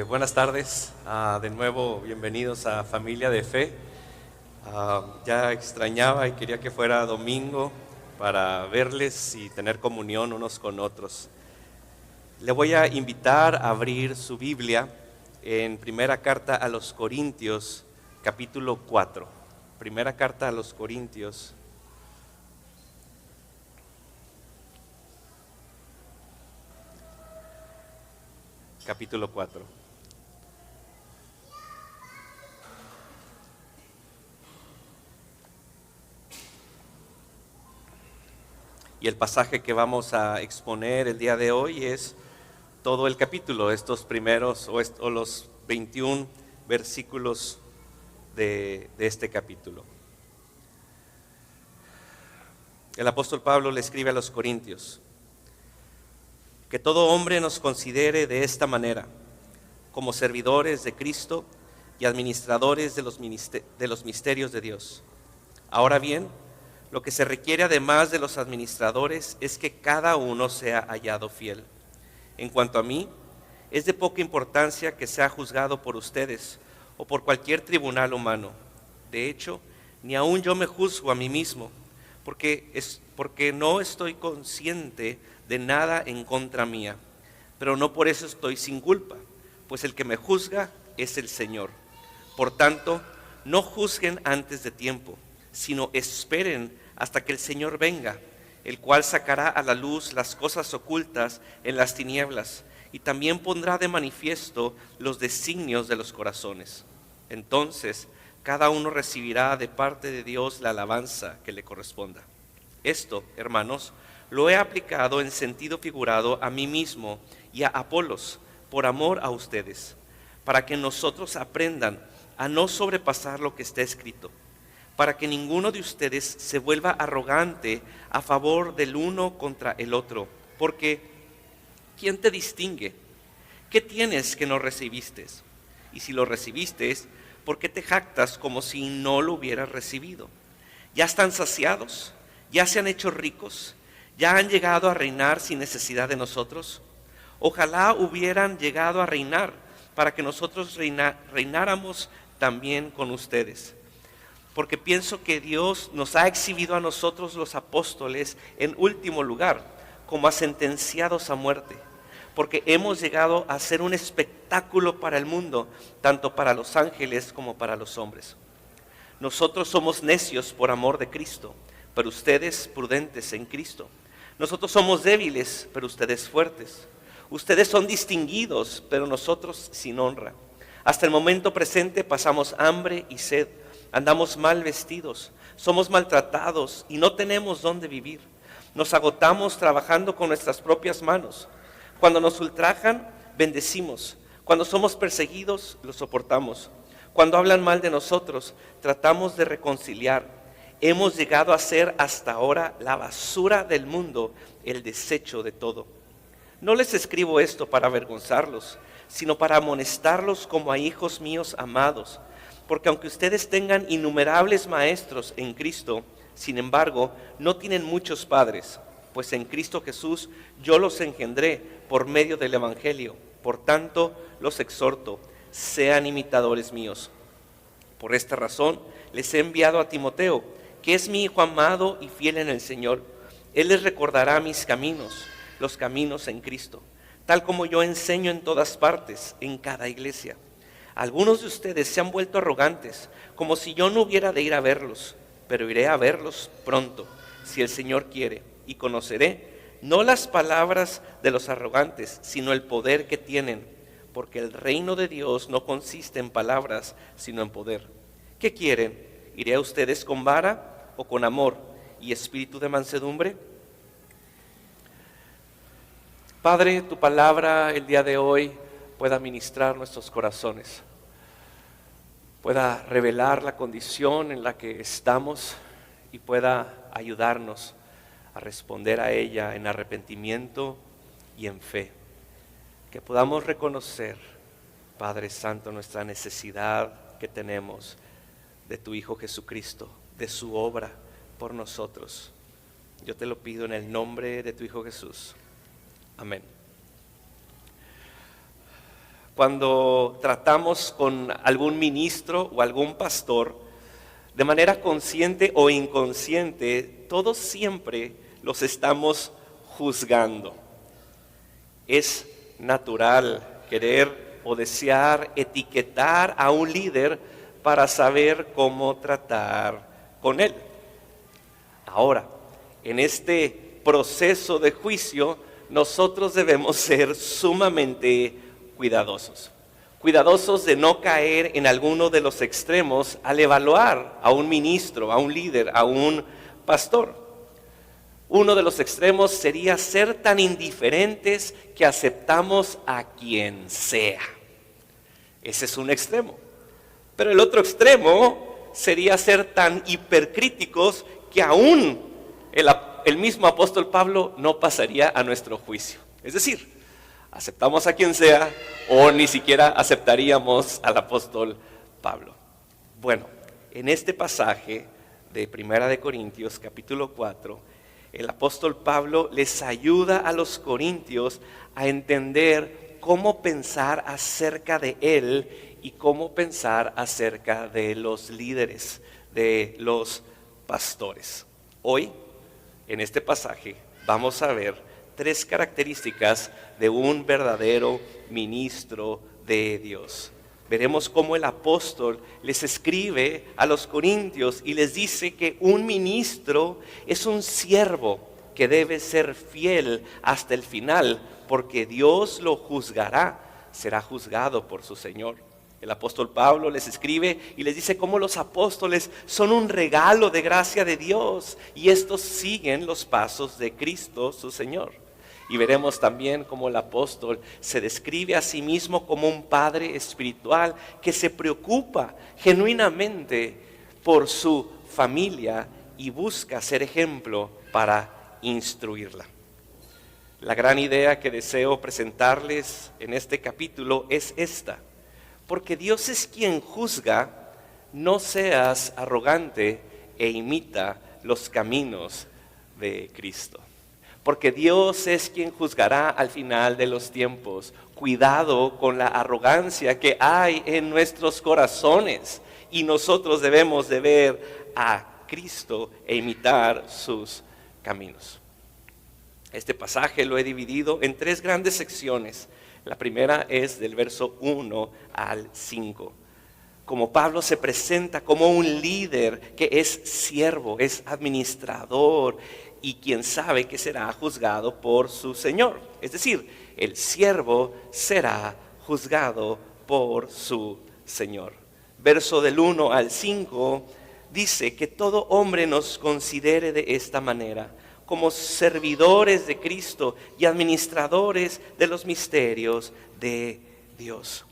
Buenas tardes, de nuevo bienvenidos a Familia de Fe. Ya extrañaba y quería que fuera domingo para verles y tener comunión unos con otros. Le voy a invitar a abrir su Biblia en Primera Carta a los Corintios, capítulo 4. Primera Carta a los Corintios. Capítulo 4. Y el pasaje que vamos a exponer el día de hoy es todo el capítulo, estos primeros o los 21 versículos de este capítulo. El apóstol Pablo le escribe a los Corintios: que todo hombre nos considere de esta manera, como servidores de Cristo y administradores de los misterios de Dios. Ahora bien, lo que se requiere además de los administradores es que cada uno sea hallado fiel. En cuanto a mí, es de poca importancia que sea juzgado por ustedes o por cualquier tribunal humano. De hecho, ni aun yo me juzgo a mí mismo, porque no estoy consciente de nada en contra mía, pero no por eso estoy sin culpa, pues el que me juzga es el Señor. Por tanto, no juzguen antes de tiempo, sino esperen hasta que el Señor venga, el cual sacará a la luz las cosas ocultas en las tinieblas y también pondrá de manifiesto los designios de los corazones. Entonces, cada uno recibirá de parte de Dios la alabanza que le corresponda. Esto, hermanos, lo he aplicado en sentido figurado a mí mismo y a Apolos, por amor a ustedes, para que nosotros aprendan a no sobrepasar lo que está escrito, para que ninguno de ustedes se vuelva arrogante a favor del uno contra el otro, porque ¿quién te distingue? ¿Qué tienes que no recibiste? Y si lo recibiste, ¿por qué te jactas como si no lo hubieras recibido? ¿Ya están saciados? ¿Ya se han hecho ricos? ¿Ya han llegado a reinar sin necesidad de nosotros? Ojalá hubieran llegado a reinar para que nosotros reináramos también con ustedes. Porque pienso que Dios nos ha exhibido a nosotros los apóstoles en último lugar, como a sentenciados a muerte, porque hemos llegado a ser un espectáculo para el mundo, tanto para los ángeles como para los hombres. Nosotros somos necios por amor de Cristo, pero ustedes prudentes en Cristo. Nosotros somos débiles, pero ustedes fuertes. Ustedes son distinguidos, pero nosotros sin honra. Hasta el momento presente pasamos hambre y sed, andamos mal vestidos, somos maltratados y no tenemos dónde vivir. Nos agotamos trabajando con nuestras propias manos. Cuando nos ultrajan, bendecimos. Cuando somos perseguidos, lo soportamos. Cuando hablan mal de nosotros, tratamos de reconciliar. Hemos llegado a ser hasta ahora la basura del mundo, el desecho de todo. No les escribo esto para avergonzarlos, sino para amonestarlos como a hijos míos amados. Porque aunque ustedes tengan innumerables maestros en Cristo, sin embargo, no tienen muchos padres, pues en Cristo Jesús yo los engendré por medio del Evangelio. Por tanto, los exhorto, sean imitadores míos. Por esta razón, les he enviado a Timoteo, que es mi hijo amado y fiel en el Señor. Él les recordará mis caminos, los caminos en Cristo, tal como yo enseño en todas partes, en cada iglesia. Algunos de ustedes se han vuelto arrogantes, como si yo no hubiera de ir a verlos, pero iré a verlos pronto, si el Señor quiere, y conoceré no las palabras de los arrogantes, sino el poder que tienen, porque el reino de Dios no consiste en palabras, sino en poder. ¿Qué quieren? ¿Iré a ustedes con vara o con amor y espíritu de mansedumbre? Padre, tu palabra el día de hoy pueda ministrar nuestros corazones, pueda revelar la condición en la que estamos y pueda ayudarnos a responder a ella en arrepentimiento y en fe. Que podamos reconocer, Padre Santo, nuestra necesidad que tenemos de tu Hijo Jesucristo, de su obra por nosotros. Yo te lo pido en el nombre de tu Hijo Jesús. Amén. cuando tratamos con algún ministro o algún pastor, de manera consciente o inconsciente, todos siempre los estamos juzgando. Es natural querer o desear etiquetar a un líder para saber cómo tratar con él. Ahora, en este proceso de juicio, nosotros debemos ser sumamente cuidadosos. Cuidadosos de no caer en alguno de los extremos al evaluar a un ministro, a un líder, a un pastor. Uno de los extremos sería ser tan indiferentes que aceptamos a quien sea. Ese es un extremo. Pero el otro extremo sería ser tan hipercríticos que aún el mismo apóstol Pablo no pasaría a nuestro juicio. Es decir, aceptamos a quien sea o ni siquiera aceptaríamos al apóstol Pablo. Bueno, en este pasaje de 1 Corintios capítulo 4, el apóstol Pablo les ayuda a los corintios a entender cómo pensar acerca de él y cómo pensar acerca de los líderes, de los pastores. Hoy, en este pasaje, vamos a ver 3 características de un verdadero ministro de Dios. Veremos cómo el apóstol les escribe a los corintios y les dice que un ministro es un siervo que debe ser fiel hasta el final, porque Dios lo juzgará, será juzgado por su Señor. El apóstol Pablo les escribe y les dice cómo los apóstoles son un regalo de gracia de Dios y estos siguen los pasos de Cristo su Señor. Y veremos también cómo el apóstol se describe a sí mismo como un padre espiritual que se preocupa genuinamente por su familia y busca ser ejemplo para instruirla. La gran idea que deseo presentarles en este capítulo es esta: porque Dios es quien juzga, no seas arrogante e imita los caminos de Cristo. Porque Dios es quien juzgará al final de los tiempos. Cuidado con la arrogancia que hay en nuestros corazones. Y nosotros debemos de ver a Cristo e imitar sus caminos. Este pasaje lo he dividido en 3 grandes secciones. La primera es del verso 1 al 5. Como Pablo se presenta como un líder que es siervo, es administrador y quien sabe que será juzgado por su Señor. Es decir, el siervo será juzgado por su Señor. Verso del 1 al 5 dice que todo hombre nos considere de esta manera, como servidores de Cristo y administradores de los misterios de Dios.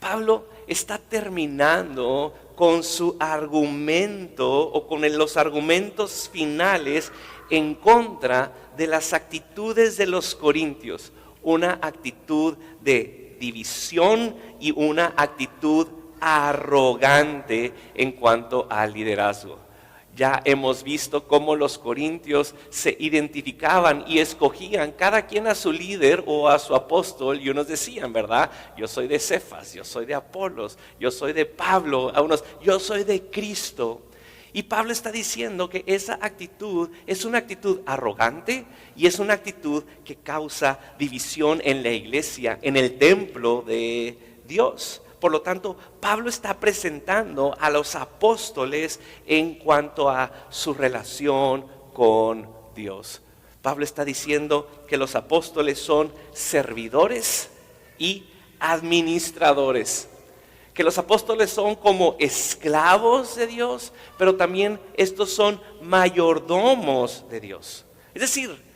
Pablo está terminando con su argumento o con los argumentos finales en contra de las actitudes de los corintios, una actitud de división y una actitud arrogante en cuanto al liderazgo. Ya hemos visto cómo los corintios se identificaban y escogían cada quien a su líder o a su apóstol, y unos decían, ¿verdad? Yo soy de Cefas, yo soy de Apolos, yo soy de Pablo, a unos, yo soy de Cristo. Y Pablo está diciendo que esa actitud es una actitud arrogante y es una actitud que causa división en la iglesia, en el templo de Dios. Por lo tanto, Pablo está presentando a los apóstoles en cuanto a su relación con Dios. Pablo está diciendo que los apóstoles son servidores y administradores. Que los apóstoles son como esclavos de Dios, pero también estos son mayordomos de Dios. Es decir,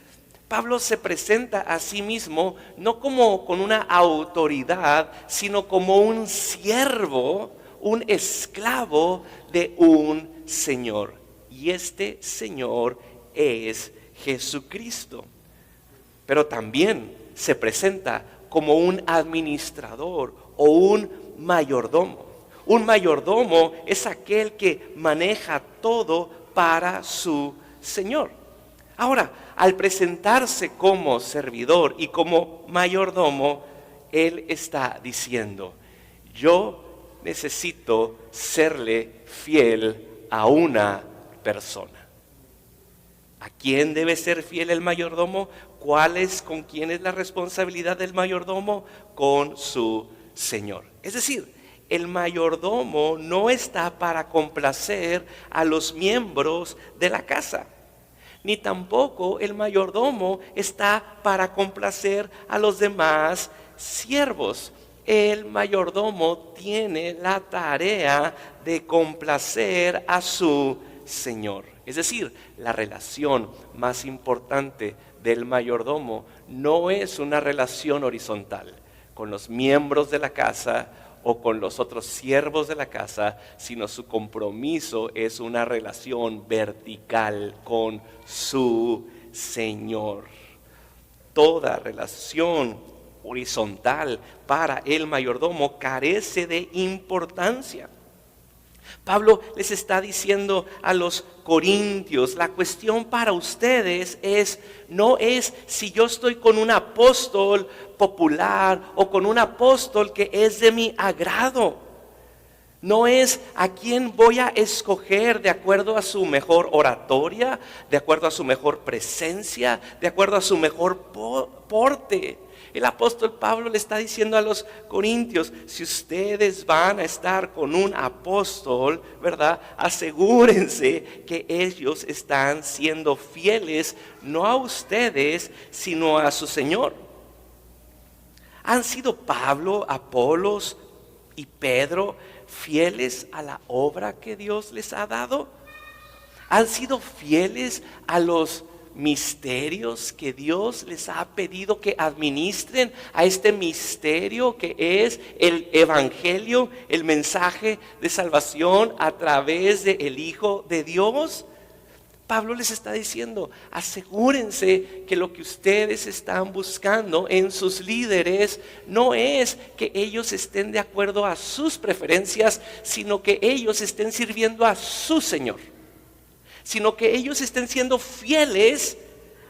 Pablo se presenta a sí mismo no como con una autoridad, sino como un siervo, un esclavo de un Señor. Y este Señor es Jesucristo. Pero también se presenta como un administrador o un mayordomo. Un mayordomo es aquel que maneja todo para su Señor. Ahora, al presentarse como servidor y como mayordomo, Él está diciendo, yo necesito serle fiel a una persona. ¿A quién debe ser fiel el mayordomo? ¿Con quién es la responsabilidad del mayordomo? Con su Señor. Es decir, el mayordomo no está para complacer a los miembros de la casa, ni tampoco el mayordomo está para complacer a los demás siervos. El mayordomo tiene la tarea de complacer a su Señor. Es decir, la relación más importante del mayordomo no es una relación horizontal con los miembros de la casa o con los otros siervos de la casa, sino su compromiso es una relación vertical con su Señor. Toda relación horizontal para el mayordomo carece de importancia. Pablo les está diciendo a los corintios, la cuestión para ustedes no es si yo estoy con un apóstol popular o con un apóstol que es de mi agrado. No es a quién voy a escoger de acuerdo a su mejor oratoria, de acuerdo a su mejor presencia, de acuerdo a su mejor porte. El apóstol Pablo le está diciendo a los corintios, si ustedes van a estar con un apóstol, ¿verdad? Asegúrense que ellos están siendo fieles, no a ustedes, sino a su Señor. ¿Han sido Pablo, Apolos y Pedro fieles a la obra que Dios les ha dado? ¿Han sido fieles a los misterios que Dios les ha pedido que administren, a este misterio que es el evangelio, el mensaje de salvación a través del Hijo de Dios? Pablo les está diciendo, asegúrense que lo que ustedes están buscando en sus líderes no es que ellos estén de acuerdo a sus preferencias, sino que ellos estén sirviendo a su Señor, sino que ellos estén siendo fieles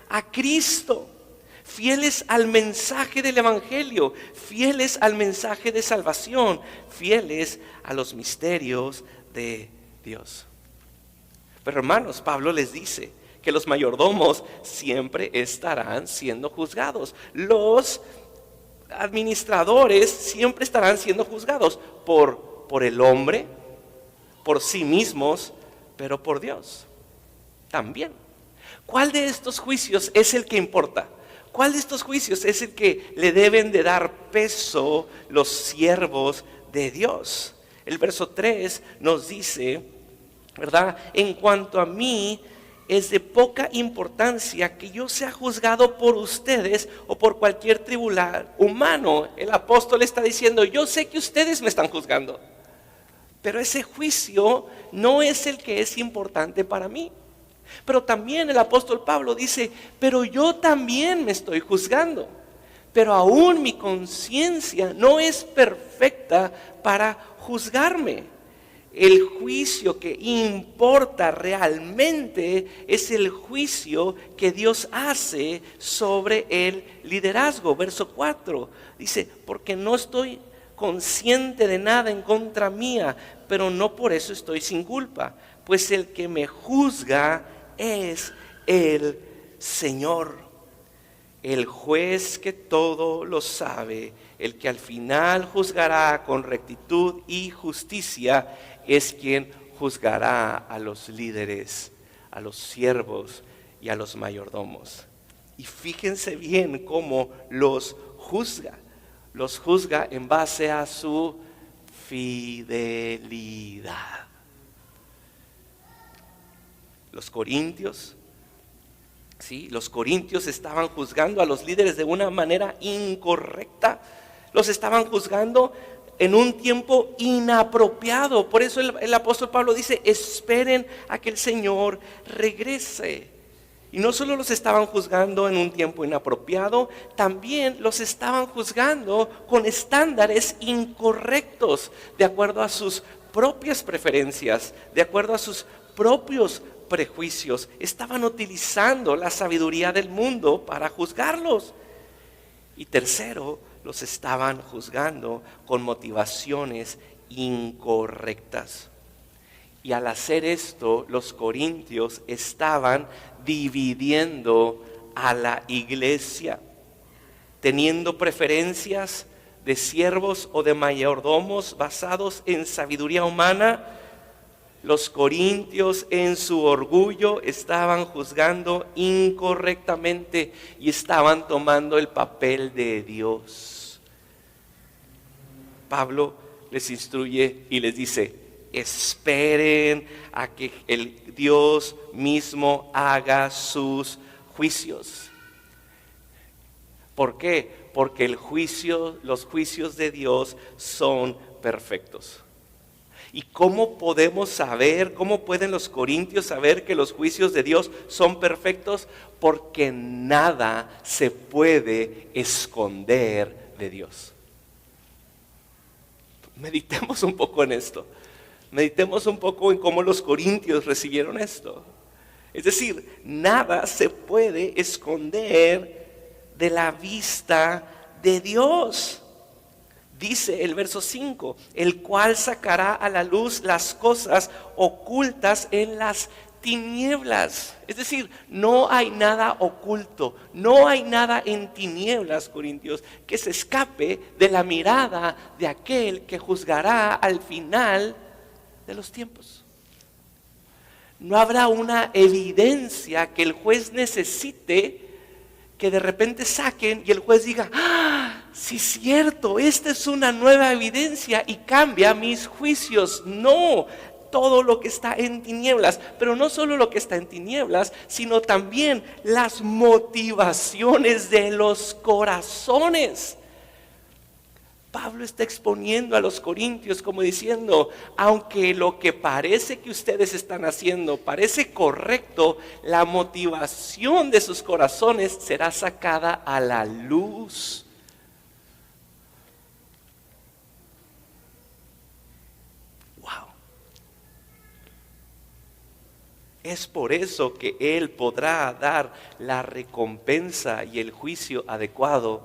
a Cristo, fieles al mensaje del evangelio, fieles al mensaje de salvación, fieles a los misterios de Dios. Pero hermanos, Pablo les dice que los mayordomos siempre estarán siendo juzgados. Los administradores siempre estarán siendo juzgados por el hombre, por sí mismos, pero por Dios también. ¿Cuál de estos juicios es el que importa? ¿Cuál de estos juicios es el que le deben de dar peso los siervos de Dios? El verso 3 nos dice, ¿verdad? En cuanto a mí, es de poca importancia que yo sea juzgado por ustedes o por cualquier tribunal humano. El apóstol está diciendo, yo sé que ustedes me están juzgando, pero ese juicio no es el que es importante para mí. Pero también el apóstol Pablo dice, pero yo también me estoy juzgando, pero aún mi conciencia no es perfecta para juzgarme. El juicio que importa realmente es el juicio que Dios hace sobre el liderazgo. Verso 4 dice, porque no estoy consciente de nada en contra mía, pero no por eso estoy sin culpa, pues el que me juzga es el Señor, el juez que todo lo sabe, el que al final juzgará con rectitud y justicia, es quien juzgará a los líderes, a los siervos y a los mayordomos. Y fíjense bien cómo los juzga en base a su fidelidad. Los corintios estaban juzgando a los líderes de una manera incorrecta. Los estaban juzgando en un tiempo inapropiado. Por eso el apóstol Pablo dice, esperen a que el Señor regrese. Y no solo los estaban juzgando en un tiempo inapropiado, también los estaban juzgando con estándares incorrectos, de acuerdo a sus propias preferencias, de acuerdo a sus propios prejuicios. Estaban utilizando la sabiduría del mundo para juzgarlos. Y tercero, los estaban juzgando con motivaciones incorrectas. Y al hacer esto, los corintios estaban dividiendo a la iglesia, teniendo preferencias de siervos o de mayordomos basados en sabiduría humana. Los corintios en su orgullo estaban juzgando incorrectamente y estaban tomando el papel de Dios. Pablo les instruye y les dice: esperen a que el Dios mismo haga sus juicios. ¿Por qué? Porque los juicios de Dios son perfectos. ¿Y cómo podemos saber, cómo pueden los corintios saber que los juicios de Dios son perfectos? Porque nada se puede esconder de Dios. Meditemos un poco en esto. Meditemos un poco en cómo los corintios recibieron esto. Es decir, nada se puede esconder de la vista de Dios. Dice el verso 5, el cual sacará a la luz las cosas ocultas en las tinieblas. Es decir, no hay nada oculto, no hay nada en tinieblas, corintios, que se escape de la mirada de aquel que juzgará al final de los tiempos. No habrá una evidencia que el juez necesite que de repente saquen y el juez diga: ¡ah! Sí, es cierto, esta es una nueva evidencia y cambia mis juicios. No, todo lo que está en tinieblas, pero no solo lo que está en tinieblas, sino también las motivaciones de los corazones. Pablo está exponiendo a los corintios como diciendo: aunque lo que parece que ustedes están haciendo parece correcto, la motivación de sus corazones será sacada a la luz. Wow. Es por eso que Él podrá dar la recompensa y el juicio adecuado,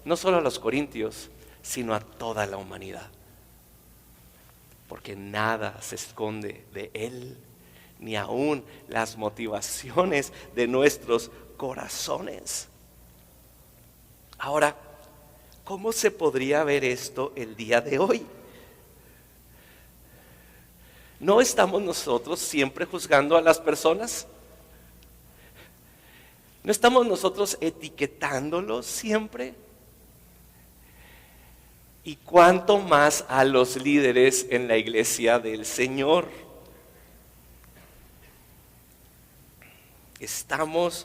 no solo a los corintios, sino a toda la humanidad. Porque nada se esconde de Él, ni aún las motivaciones de nuestros corazones. Ahora, ¿cómo se podría ver esto el día de hoy? ¿No estamos nosotros siempre juzgando a las personas? ¿No estamos nosotros etiquetándolos siempre? Y cuánto más a los líderes en la iglesia del Señor.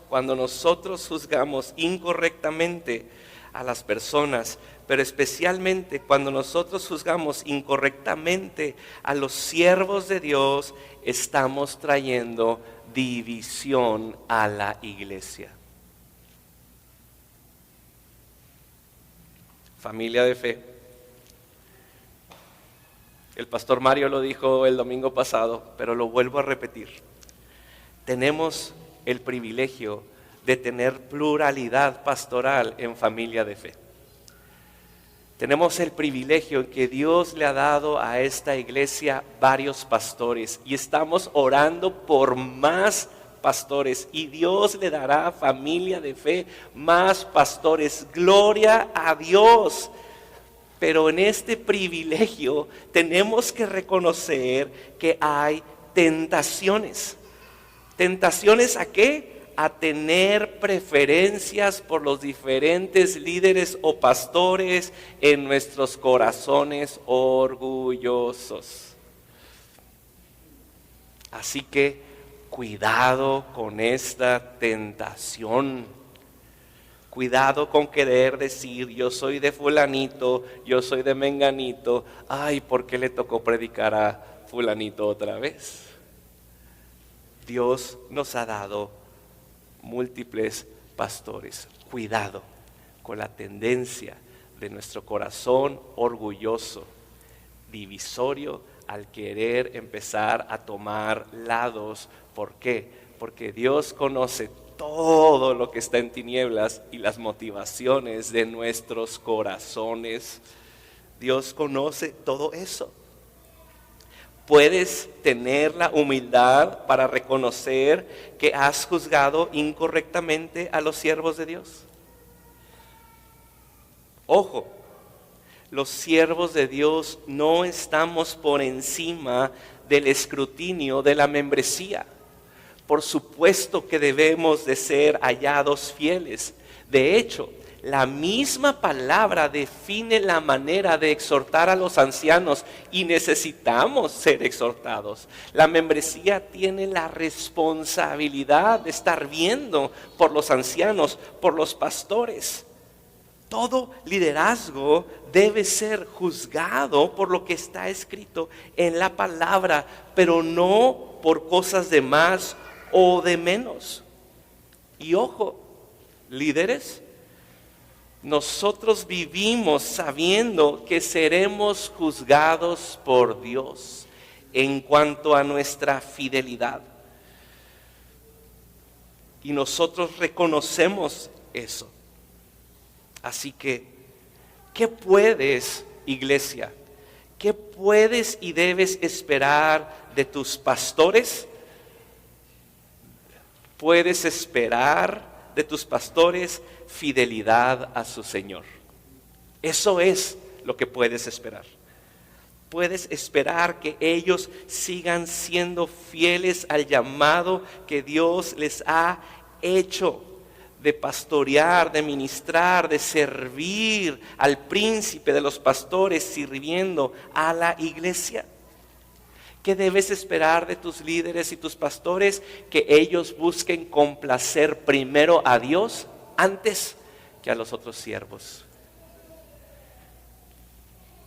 Cuando nosotros juzgamos incorrectamente a las personas, pero especialmente cuando nosotros juzgamos incorrectamente a los siervos de Dios, estamos trayendo división a la iglesia. Familia de fe. El pastor Mario lo dijo el domingo pasado, pero lo vuelvo a repetir. Tenemos el privilegio de tener pluralidad pastoral en Familia de Fe. Tenemos el privilegio en que Dios le ha dado a esta iglesia varios pastores y estamos orando por más pastores y Dios le dará a Familia de Fe más pastores. Gloria a Dios. Pero en este privilegio tenemos que reconocer que hay tentaciones. ¿Tentaciones a qué? A tener preferencias por los diferentes líderes o pastores en nuestros corazones orgullosos. Así que cuidado con esta tentación. Cuidado con querer decir: yo soy de fulanito, yo soy de menganito. Ay, ¿por qué le tocó predicar a fulanito otra vez? Dios nos ha dado múltiples pastores. Cuidado con la tendencia de nuestro corazón orgulloso, divisorio, al querer empezar a tomar lados. ¿Por qué? Porque Dios conoce todo lo que está en tinieblas y las motivaciones de nuestros corazones. Dios conoce todo eso. Puedes tener la humildad para reconocer que has juzgado incorrectamente a los siervos de Dios. Ojo, los siervos de Dios no estamos por encima del escrutinio de la membresía. Por supuesto que debemos de ser hallados fieles. De hecho, la misma palabra define la manera de exhortar a los ancianos y necesitamos ser exhortados. La membresía tiene la responsabilidad de estar viendo por los ancianos, por los pastores. Todo liderazgo debe ser juzgado por lo que está escrito en la palabra, pero no por cosas de más o de menos. Y ojo, líderes, nosotros vivimos sabiendo que seremos juzgados por Dios en cuanto a nuestra fidelidad. Y nosotros reconocemos eso. Así que, ¿qué puedes, iglesia? ¿Qué puedes y debes esperar de tus pastores? Puedes esperar de tus pastores fidelidad a su Señor. Eso es lo que puedes esperar. Puedes esperar que ellos sigan siendo fieles al llamado que Dios les ha hecho de pastorear, de ministrar, de servir al príncipe de los pastores, sirviendo a la iglesia. ¿Qué debes esperar de tus líderes y tus pastores? Que ellos busquen complacer primero a Dios antes que a los otros siervos.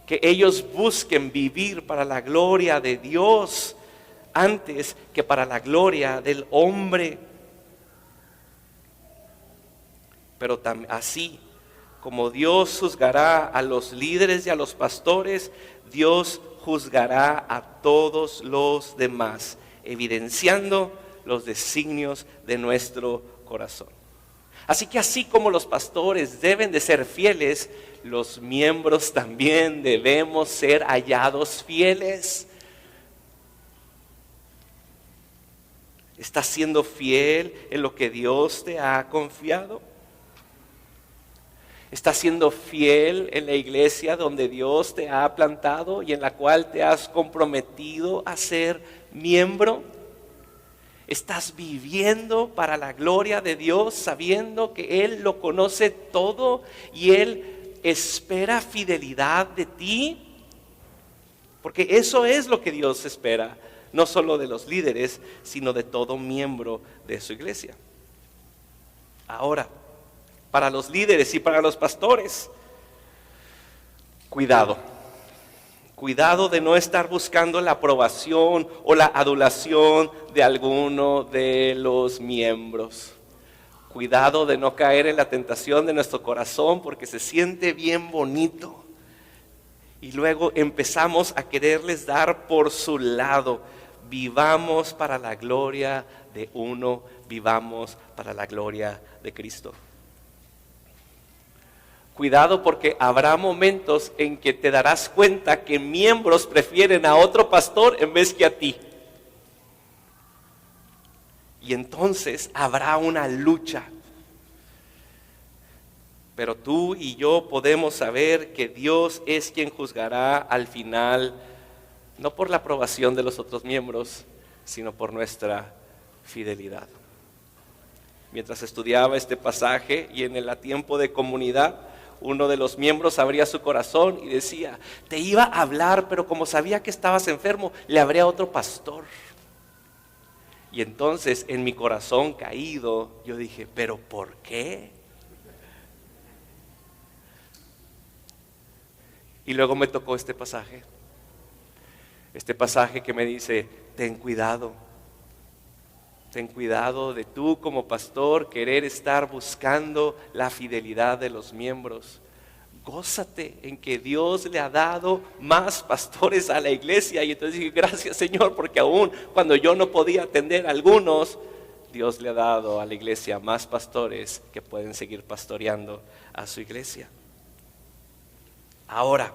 Que ellos busquen vivir para la gloria de Dios antes que para la gloria del hombre. Pero así como Dios juzgará a los líderes y a los pastores, Dios juzgará a todos los demás, evidenciando los designios de nuestro corazón. Así que así como los pastores deben de ser fieles, los miembros también debemos ser hallados fieles. ¿Estás siendo fiel en lo que Dios te ha confiado? ¿Estás siendo fiel en la iglesia donde Dios te ha plantado y en la cual te has comprometido a ser miembro? ¿Estás viviendo para la gloria de Dios sabiendo que Él lo conoce todo y Él espera fidelidad de ti? Porque eso es lo que Dios espera, no solo de los líderes, sino de todo miembro de su iglesia. Ahora, para los líderes y para los pastores, cuidado de no estar buscando la aprobación o la adulación de alguno de los miembros. Cuidado de no caer en la tentación de nuestro corazón porque se siente bien bonito y luego empezamos a quererles dar por su lado. Vivamos para la gloria de uno, vivamos para la gloria de Cristo. Cuidado porque habrá momentos en que te darás cuenta que miembros prefieren a otro pastor en vez que a ti. Y entonces habrá una lucha. Pero tú y yo podemos saber que Dios es quien juzgará al final, no por la aprobación de los otros miembros, sino por nuestra fidelidad. Mientras estudiaba este pasaje y en el tiempo de comunidad, uno de los miembros abría su corazón y decía: te iba a hablar, pero como sabía que estabas enfermo, le hablé a otro pastor. Y entonces en mi corazón caído, yo dije: ¿pero por qué? Y luego me tocó este pasaje que me dice: ten cuidado de tú como pastor querer estar buscando la fidelidad de los miembros. Gózate en que Dios le ha dado más pastores a la iglesia. Y entonces dije: gracias, Señor, porque aún cuando yo no podía atender a algunos, Dios le ha dado a la iglesia más pastores que pueden seguir pastoreando a su iglesia. Ahora,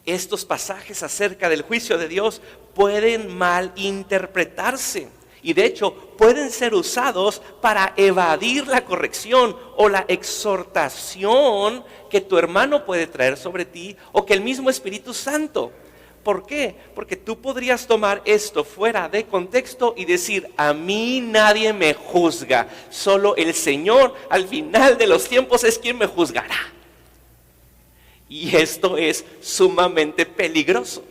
estos pasajes acerca del juicio de Dios pueden malinterpretarse y de hecho pueden ser usados para evadir la corrección o la exhortación que tu hermano puede traer sobre ti o que el mismo Espíritu Santo. ¿Por qué? Porque tú podrías tomar esto fuera de contexto y decir: a mí nadie me juzga, solo el Señor al final de los tiempos es quien me juzgará. Y esto es sumamente peligroso.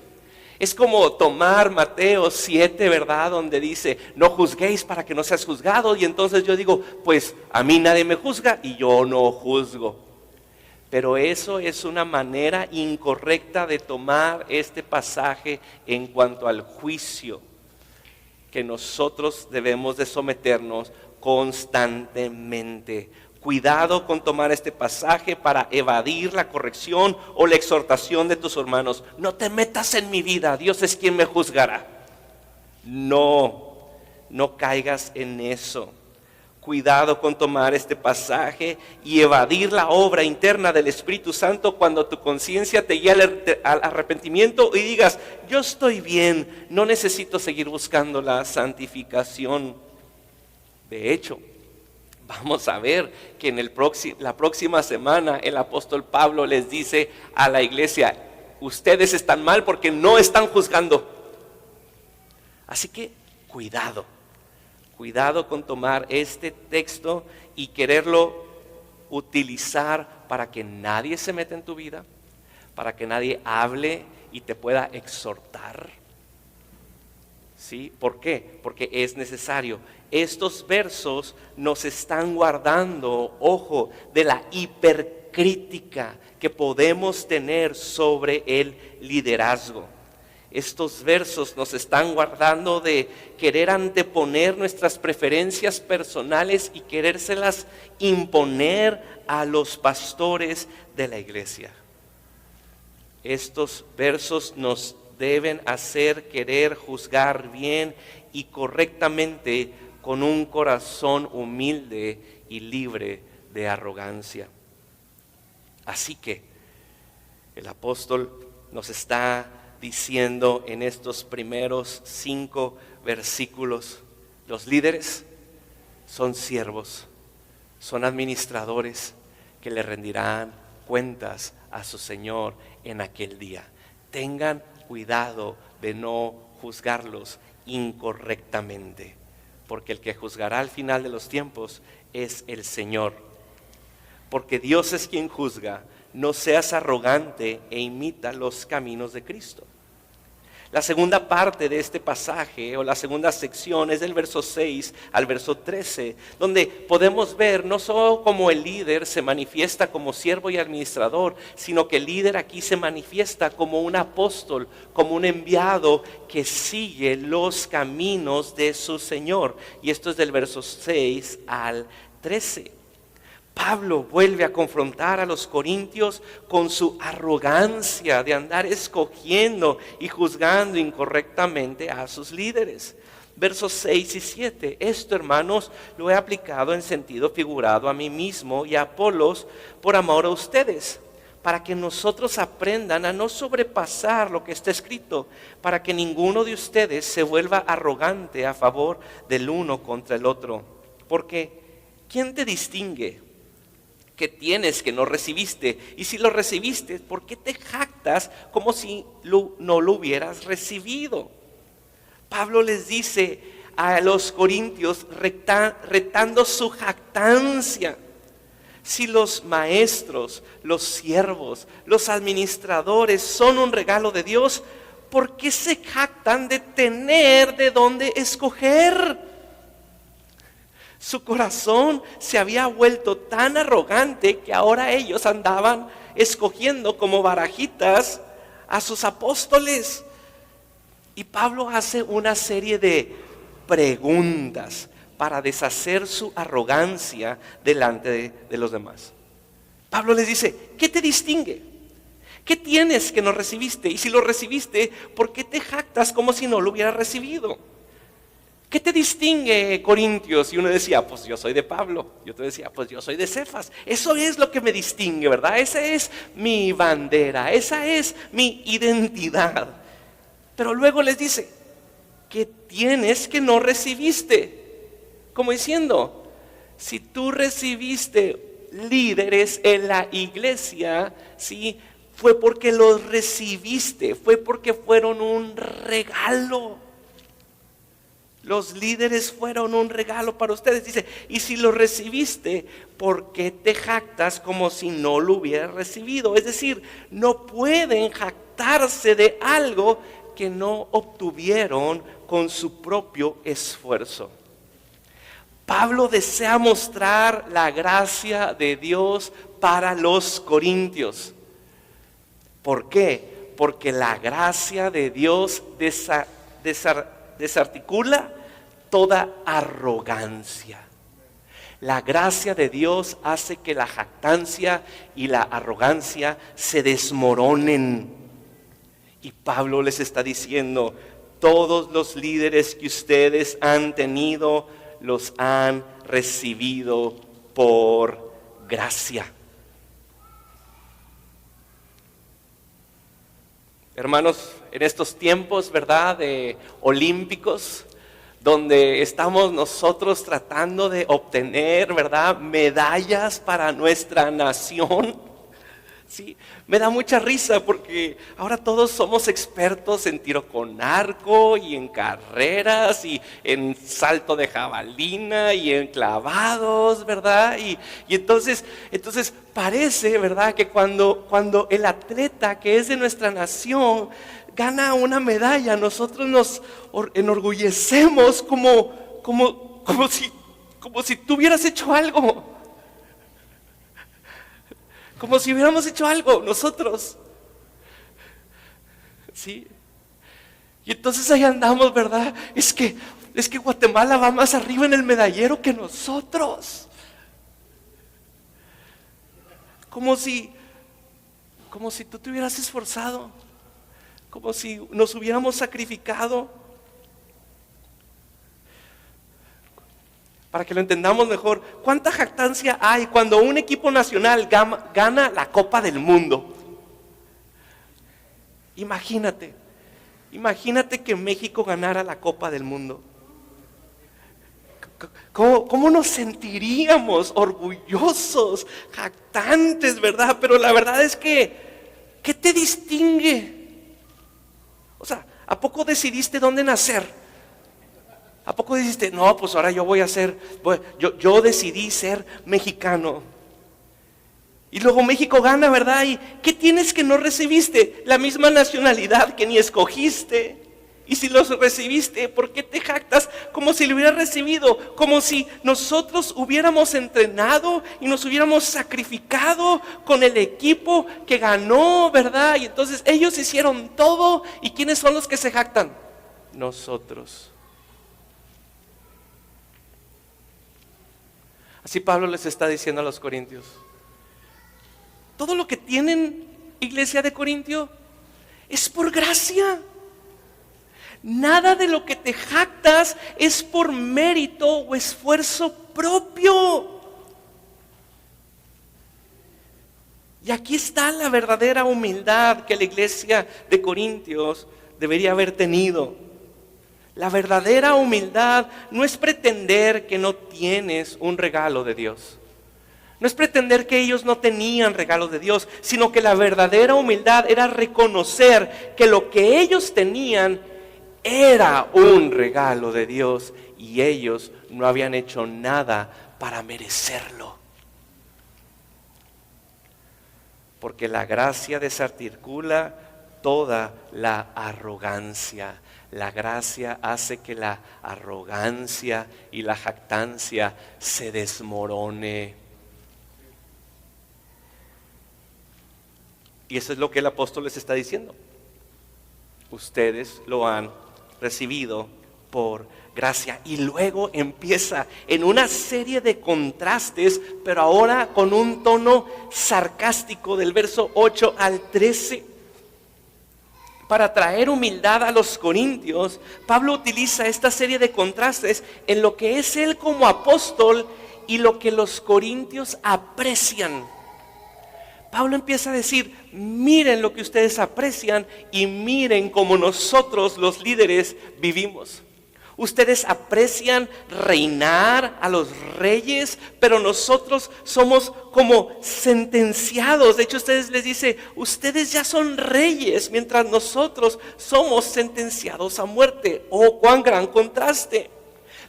Es como tomar Mateo 7, ¿verdad? Donde dice: no juzguéis para que no seas juzgado. Y entonces yo digo: pues a mí nadie me juzga y yo no juzgo. Pero eso es una manera incorrecta de tomar este pasaje en cuanto al juicio que nosotros debemos de someternos constantemente. Cuidado con tomar este pasaje para evadir la corrección o la exhortación de tus hermanos. No te metas en mi vida, Dios es quien me juzgará. No caigas en eso. Cuidado con tomar este pasaje y evadir la obra interna del Espíritu Santo cuando tu conciencia te guía al arrepentimiento y digas: yo estoy bien, no necesito seguir buscando la santificación. De hecho, vamos a ver que en la próxima semana el apóstol Pablo les dice a la iglesia: ustedes están mal porque no están juzgando. Así que Cuidado con tomar este texto y quererlo utilizar para que nadie se meta en tu vida, para que nadie hable y te pueda exhortar. ¿Sí? ¿Por qué? Porque es necesario. Estos versos nos están guardando, ojo, de la hipercrítica que podemos tener sobre el liderazgo. Estos versos nos están guardando de querer anteponer nuestras preferencias personales y querérselas imponer a los pastores de la iglesia. Estos versos nos deben hacer querer juzgar bien y correctamente con un corazón humilde y libre de arrogancia. Así que el apóstol nos está diciendo en estos primeros 5 versículos: los líderes son siervos, son administradores que le rendirán cuentas a su Señor en aquel día. Tengan cuidado de no juzgarlos incorrectamente, porque el que juzgará al final de los tiempos es el Señor. Porque Dios es quien juzga. No seas arrogante e imita los caminos de Cristo. La segunda parte de este pasaje, o la segunda sección, es del verso 6 al verso 13, donde podemos ver no solo cómo el líder se manifiesta como siervo y administrador, sino que el líder aquí se manifiesta como un apóstol, como un enviado que sigue los caminos de su Señor. Y esto es del verso 6 al 13. Pablo vuelve a confrontar a los corintios con su arrogancia de andar escogiendo y juzgando incorrectamente a sus líderes. Versos 6 y 7. Esto, hermanos, lo he aplicado en sentido figurado a mí mismo y a Apolos por amor a ustedes, para que nosotros aprendan a no sobrepasar lo que está escrito, para que ninguno de ustedes se vuelva arrogante a favor del uno contra el otro. Porque ¿quién te distingue? ¿Qué tienes que no recibiste? Y si lo recibiste, ¿por qué te jactas como si no lo hubieras recibido? Pablo les dice a los corintios, retando su jactancia: si los maestros, los siervos, los administradores son un regalo de Dios, ¿por qué se jactan de tener de dónde escoger? Su corazón se había vuelto tan arrogante que ahora ellos andaban escogiendo como barajitas a sus apóstoles. Y Pablo hace una serie de preguntas para deshacer su arrogancia delante de los demás. Pablo les dice: ¿qué te distingue? ¿Qué tienes que no recibiste? Y si lo recibiste, ¿por qué te jactas como si no lo hubieras recibido? ¿qué te distingue, Corintios? Y uno decía, pues yo soy de Pablo. Y otro decía, pues yo soy de Cefas. Eso es lo que me distingue, ¿verdad? Esa es mi bandera, esa es mi identidad. Pero luego les dice, ¿qué tienes que no recibiste? Como diciendo, si tú recibiste líderes en la iglesia, ¿sí?, fue porque los recibiste, fue porque fueron un regalo. Los líderes fueron un regalo para ustedes. Dice, y si lo recibiste, ¿por qué te jactas como si no lo hubieras recibido? Es decir, no pueden jactarse de algo que no obtuvieron con su propio esfuerzo. Pablo desea mostrar la gracia de Dios para los corintios. ¿Por qué? Porque la gracia de Dios desarticula toda arrogancia. La gracia de Dios hace que la jactancia y la arrogancia se desmoronen. Y Pablo les está diciendo, todos los líderes que ustedes han tenido, los han recibido por gracia. Hermanos, en estos tiempos, ¿verdad?, de olímpicos, donde estamos nosotros tratando de obtener, ¿verdad?, medallas para nuestra nación. Sí, me da mucha risa porque ahora todos somos expertos en tiro con arco y en carreras y en salto de jabalina y en clavados, ¿verdad? Y entonces parece, ¿verdad?, que cuando el atleta que es de nuestra nación gana una medalla, nosotros nos enorgullecemos como si tú hubieras hecho algo. Como si hubiéramos hecho algo nosotros. ¿Sí? Y entonces ahí andamos, ¿verdad? Es que Guatemala va más arriba en el medallero que nosotros. Como si tú te hubieras esforzado. Como si nos hubiéramos sacrificado. Para que lo entendamos mejor, ¿cuánta jactancia hay cuando un equipo nacional gana la Copa del Mundo? Imagínate que México ganara la Copa del Mundo. ¿Cómo nos sentiríamos orgullosos, jactantes, verdad? Pero la verdad es que, ¿qué te distingue? O sea, ¿a poco decidiste dónde nacer? ¿A poco dijiste, no, pues ahora yo decidí ser mexicano? Y luego México gana, ¿verdad? ¿Y qué tienes que no recibiste? La misma nacionalidad que ni escogiste. Y si los recibiste, ¿por qué te jactas como si lo hubieras recibido? Como si nosotros hubiéramos entrenado y nos hubiéramos sacrificado con el equipo que ganó, ¿verdad? Y entonces ellos hicieron todo. ¿Y quiénes son los que se jactan? Nosotros. Así Pablo les está diciendo a los corintios. Todo lo que tienen, iglesia de Corintio, es por gracia. Nada de lo que te jactas es por mérito o esfuerzo propio. Y aquí está la verdadera humildad que la iglesia de Corintios debería haber tenido. La verdadera humildad no es pretender que no tienes un regalo de Dios. No es pretender que ellos no tenían regalo de Dios, sino que la verdadera humildad era reconocer que lo que ellos tenían era un regalo de Dios y ellos no habían hecho nada para merecerlo. Porque la gracia desarticula toda la arrogancia. La gracia hace que la arrogancia y la jactancia se desmorone. Y eso es lo que el apóstol les está diciendo. Ustedes lo han recibido por gracia. Y luego empieza en una serie de contrastes, pero ahora con un tono sarcástico del verso 8 al 13. para traer humildad a los corintios, Pablo utiliza esta serie de contrastes en lo que es él como apóstol y lo que los corintios aprecian. Pablo empieza a decir, miren lo que ustedes aprecian y miren cómo nosotros los líderes vivimos. Ustedes aprecian reinar a los reyes, pero nosotros somos como sentenciados. De hecho, ustedes les dice, ustedes ya son reyes, mientras nosotros somos sentenciados a muerte. Oh, cuán gran contraste.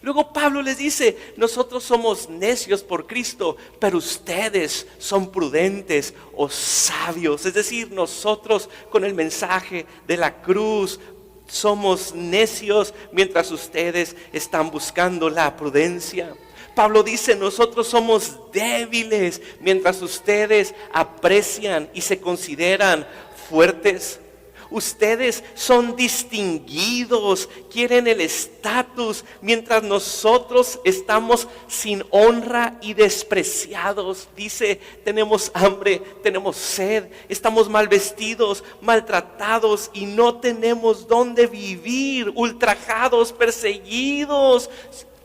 Luego Pablo les dice, nosotros somos necios por Cristo, pero ustedes son prudentes o sabios. Es decir, nosotros con el mensaje de la cruz somos necios, mientras ustedes están buscando la prudencia. Pablo dice, nosotros somos débiles, mientras ustedes aprecian y se consideran fuertes. Ustedes son distinguidos, quieren el estatus, mientras nosotros estamos sin honra y despreciados. Dice, tenemos hambre, tenemos sed, estamos mal vestidos, maltratados y no tenemos dónde vivir, ultrajados, perseguidos.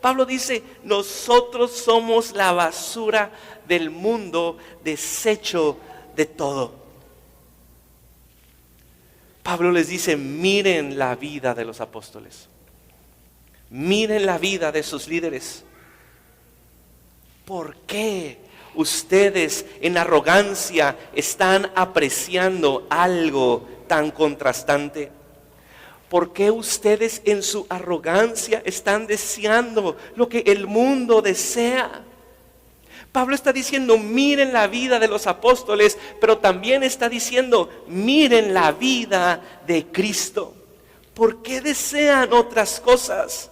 Pablo dice, nosotros somos la basura del mundo, desecho de todo. Pablo les dice, miren la vida de los apóstoles, miren la vida de sus líderes. ¿Por qué ustedes en arrogancia están apreciando algo tan contrastante? ¿Por qué ustedes en su arrogancia están deseando lo que el mundo desea? Pablo está diciendo, miren la vida de los apóstoles, pero también está diciendo, miren la vida de Cristo. ¿Por qué desean otras cosas?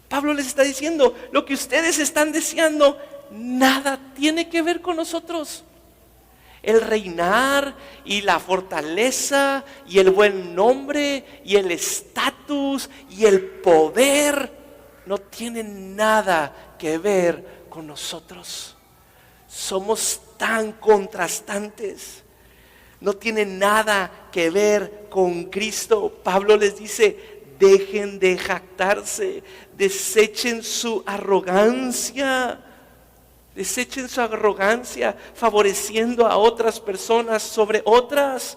Pablo les está diciendo, lo que ustedes están deseando, nada tiene que ver con nosotros. El reinar y la fortaleza y el buen nombre y el estatus y el poder no tienen nada que ver con nosotros. Somos tan contrastantes. No tiene nada que ver con Cristo. Pablo les dice, dejen de jactarse, desechen su arrogancia. Desechen su arrogancia, favoreciendo a otras personas sobre otras.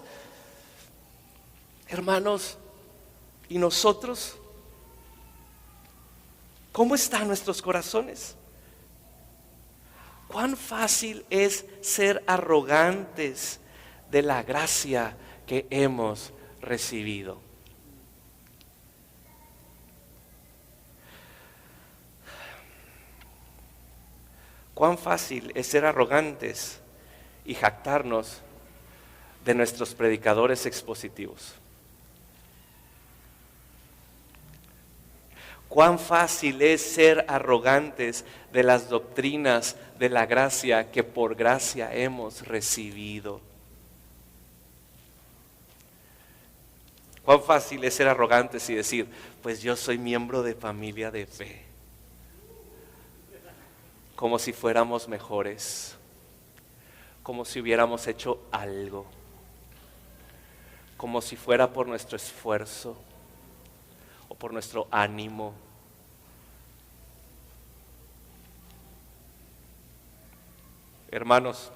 Hermanos, ¿y nosotros? ¿Cómo están nuestros corazones? ¿Cuán fácil es ser arrogantes de la gracia que hemos recibido? ¿Cuán fácil es ser arrogantes y jactarnos de nuestros predicadores expositivos? ¿Cuán fácil es ser arrogantes de las doctrinas de la gracia que por gracia hemos recibido? ¿Cuán fácil es ser arrogantes y decir, pues yo soy miembro de familia de fe? Como si fuéramos mejores, como si hubiéramos hecho algo, como si fuera por nuestro esfuerzo o por nuestro ánimo. Hermanos,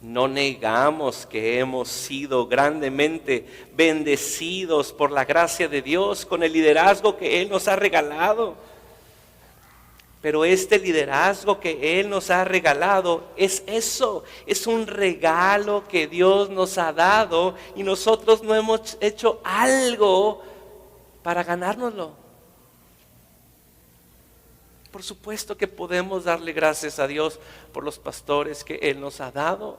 no negamos que hemos sido grandemente bendecidos por la gracia de Dios con el liderazgo que Él nos ha regalado. Pero este liderazgo que Él nos ha regalado es eso, es un regalo que Dios nos ha dado y nosotros no hemos hecho algo para ganárnoslo. Por supuesto que podemos darle gracias a Dios por los pastores que Él nos ha dado,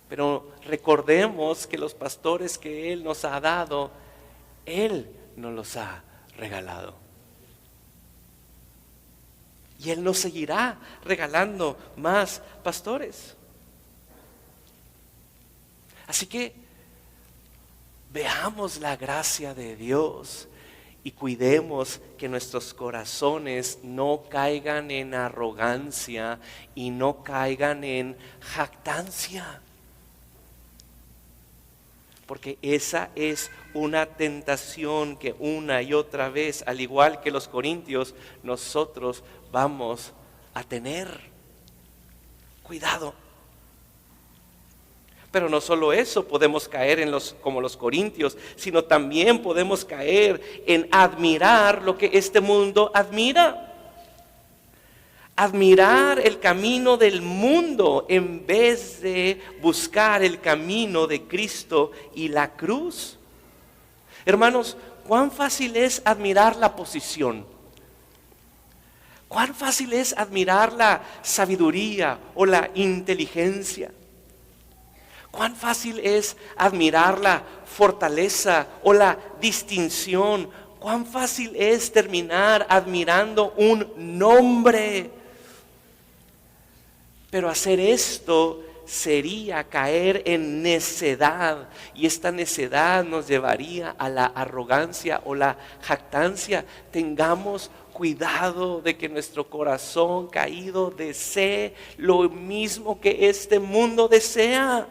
pero recordemos que los pastores que Él nos ha dado, Él nos los ha regalado. Y Él nos seguirá regalando más pastores. Así que veamos la gracia de Dios y cuidemos que nuestros corazones no caigan en arrogancia y no caigan en jactancia. Porque esa es una tentación que una y otra vez, al igual que los corintios, nosotros vamos a tener. Cuidado. Pero no solo eso, podemos caer como los corintios, sino también podemos caer en admirar lo que este mundo admira. Admirar el camino del mundo en vez de buscar el camino de Cristo y la cruz. Hermanos, cuán fácil es admirar la posición. Cuán fácil es admirar la sabiduría o la inteligencia. Cuán fácil es admirar la fortaleza o la distinción. Cuán fácil es terminar admirando un nombre. Pero hacer esto sería caer en necedad, y esta necedad nos llevaría a la arrogancia o la jactancia. Tengamos cuidado de que nuestro corazón caído desee lo mismo que este mundo desea.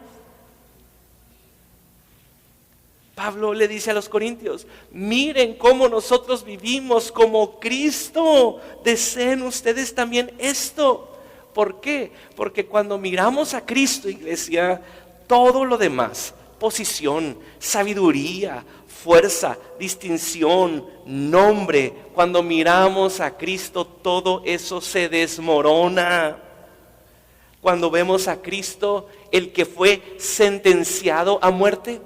Pablo le dice a los corintios: miren cómo nosotros vivimos como Cristo, deseen ustedes también esto. ¿Por qué? Porque cuando miramos a Cristo, iglesia, todo lo demás, posición, sabiduría, fuerza, distinción, nombre, cuando miramos a Cristo, todo eso se desmorona. Cuando vemos a Cristo, el que fue sentenciado a muerte,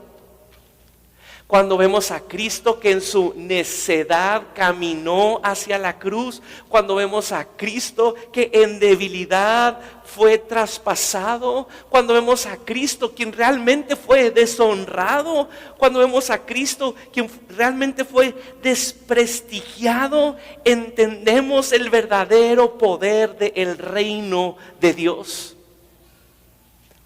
cuando vemos a Cristo que en su necedad caminó hacia la cruz, cuando vemos a Cristo que en debilidad fue traspasado, cuando vemos a Cristo quien realmente fue deshonrado, cuando vemos a Cristo quien realmente fue desprestigiado, entendemos el verdadero poder del reino de Dios.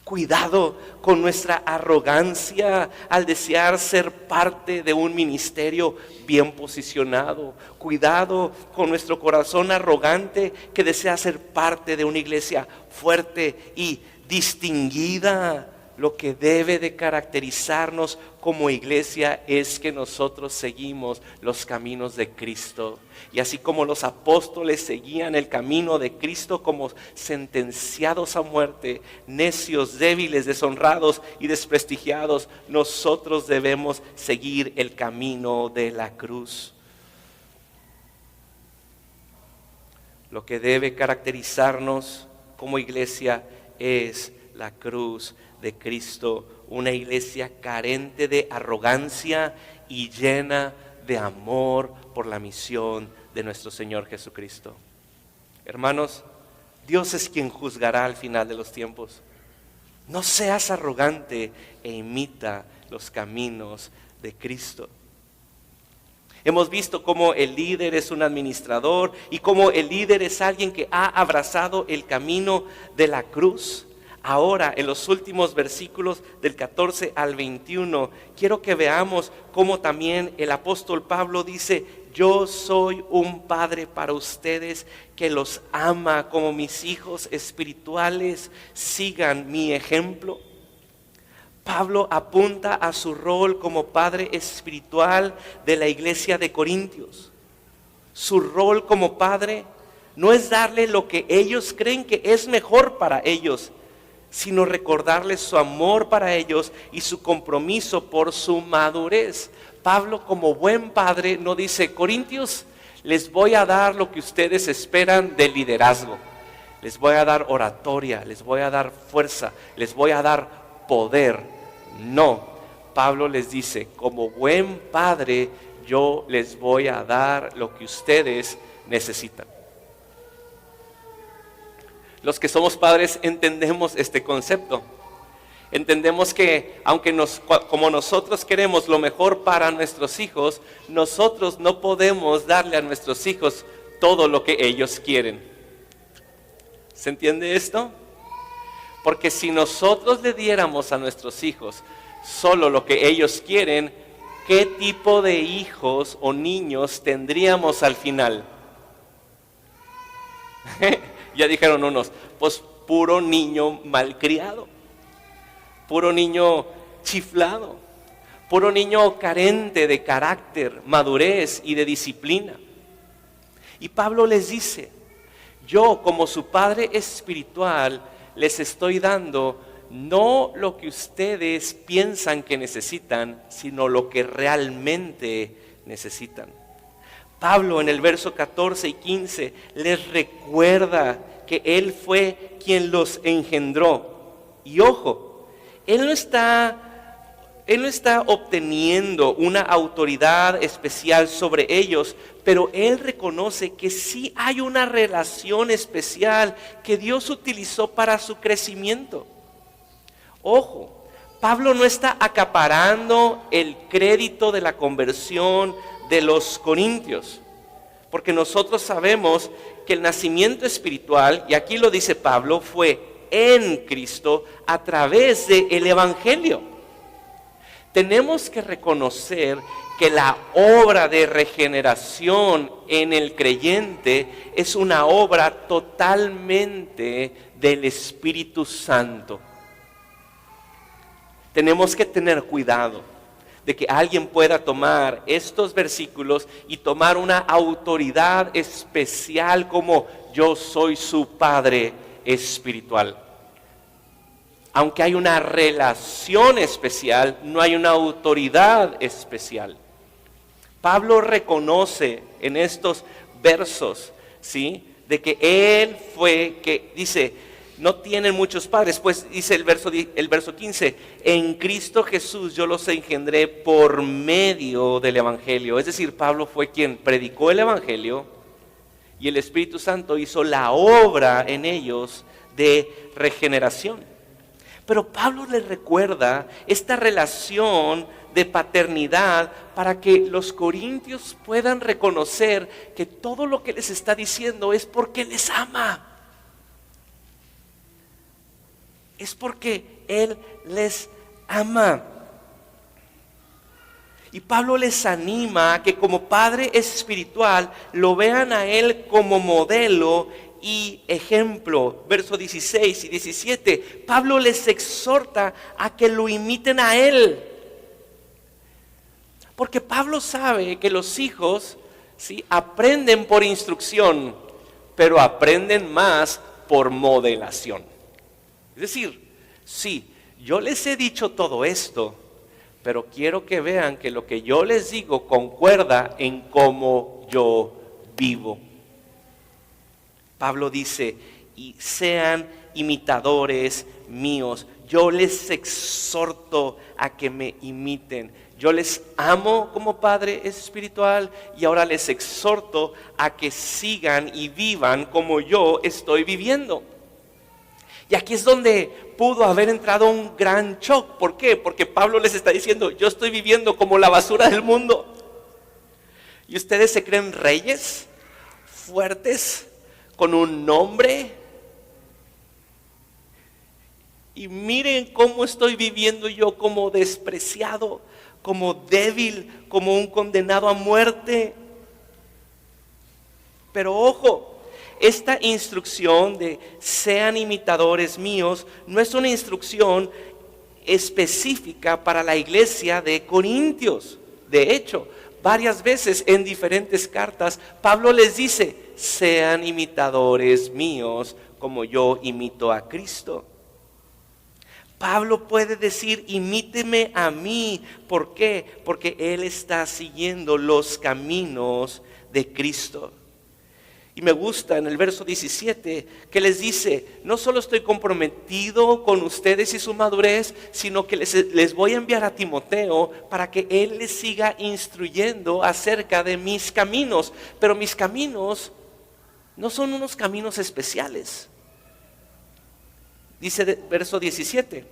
Cuidado con nuestra arrogancia al desear ser parte de un ministerio bien posicionado. Cuidado con nuestro corazón arrogante que desea ser parte de una iglesia fuerte y distinguida. Lo que debe de caracterizarnos como iglesia es que nosotros seguimos los caminos de Cristo. Y así como los apóstoles seguían el camino de Cristo como sentenciados a muerte, necios, débiles, deshonrados y desprestigiados, nosotros debemos seguir el camino de la cruz. Lo que debe caracterizarnos como iglesia es la cruz de Cristo, una iglesia carente de arrogancia y llena de amor por la misión de nuestro Señor Jesucristo. Hermanos, Dios es quien juzgará al final de los tiempos. No seas arrogante e imita los caminos de Cristo. Hemos visto cómo el líder es un administrador y cómo el líder es alguien que ha abrazado el camino de la cruz. Ahora, en los últimos versículos del 14 al 21, quiero que veamos cómo también el apóstol Pablo dice: yo soy un padre para ustedes que los ama como mis hijos espirituales, sigan mi ejemplo. Pablo apunta a su rol como padre espiritual de la iglesia de Corintios. Su rol como padre no es darle lo que ellos creen que es mejor para ellos, sino recordarles su amor para ellos y su compromiso por su madurez. Pablo, como buen padre, no dice: Corintios, les voy a dar lo que ustedes esperan de liderazgo. Les voy a dar oratoria, les voy a dar fuerza, les voy a dar poder. No, Pablo les dice: como buen padre, yo les voy a dar lo que ustedes necesitan. Los que somos padres entendemos este concepto. Entendemos que aunque como nosotros queremos lo mejor para nuestros hijos, nosotros no podemos darle a nuestros hijos todo lo que ellos quieren. ¿Se entiende esto? Porque si nosotros le diéramos a nuestros hijos solo lo que ellos quieren, ¿qué tipo de hijos o niños tendríamos al final? Ya dijeron unos: pues puro niño malcriado, puro niño chiflado, puro niño carente de carácter, madurez y de disciplina. Y Pablo les dice, yo como su padre espiritual les estoy dando no lo que ustedes piensan que necesitan, sino lo que realmente necesitan. Pablo en el verso 14 y 15 les recuerda que Él fue quien los engendró. Y ojo, Él no está obteniendo una autoridad especial sobre ellos, pero Él reconoce que sí hay una relación especial que Dios utilizó para su crecimiento. Ojo, Pablo no está acaparando el crédito de la conversión de los corintios, porque nosotros sabemos que el nacimiento espiritual, y aquí lo dice Pablo, fue en Cristo a través del Evangelio. Tenemos que reconocer que la obra de regeneración en el creyente es una obra totalmente del Espíritu Santo. Tenemos que tener cuidado de que alguien pueda tomar estos versículos y tomar una autoridad especial como yo soy su padre espiritual. Aunque hay una relación especial, no hay una autoridad especial. Pablo reconoce en estos versos, ¿sí?, de que él fue, que dice, no tienen muchos padres, pues dice el verso 15, en Cristo Jesús yo los engendré por medio del Evangelio. Es decir, Pablo fue quien predicó el Evangelio y el Espíritu Santo hizo la obra en ellos de regeneración. Pero Pablo les recuerda esta relación de paternidad para que los corintios puedan reconocer que todo lo que les está diciendo es porque les ama. Es porque Él les ama. Y Pablo les anima a que como padre espiritual lo vean a Él como modelo y ejemplo. Versos 16 y 17. Pablo les exhorta a que lo imiten a Él. Porque Pablo sabe que los hijos, ¿sí?, aprenden por instrucción, pero aprenden más por modelación. Es decir, sí, yo les he dicho todo esto, pero quiero que vean que lo que yo les digo concuerda en cómo yo vivo. Pablo dice, y sean imitadores míos. Yo les exhorto a que me imiten. Yo les amo como padre espiritual y ahora les exhorto a que sigan y vivan como yo estoy viviendo. Y aquí es donde pudo haber entrado un gran shock. ¿Por qué? Porque Pablo les está diciendo, yo estoy viviendo como la basura del mundo. ¿Y ustedes se creen reyes, fuertes, con un nombre? Y miren cómo estoy viviendo yo como despreciado, como débil, como un condenado a muerte. Pero ojo, esta instrucción de sean imitadores míos no es una instrucción específica para la iglesia de Corintios. De hecho, varias veces en diferentes cartas, Pablo les dice, sean imitadores míos como yo imito a Cristo. Pablo puede decir, imíteme a mí. ¿Por qué? Porque él está siguiendo los caminos de Cristo. Y me gusta en el verso 17 que les dice, no solo estoy comprometido con ustedes y su madurez, sino que les voy a enviar a Timoteo para que él les siga instruyendo acerca de mis caminos. Pero mis caminos no son unos caminos especiales. Dice verso 17,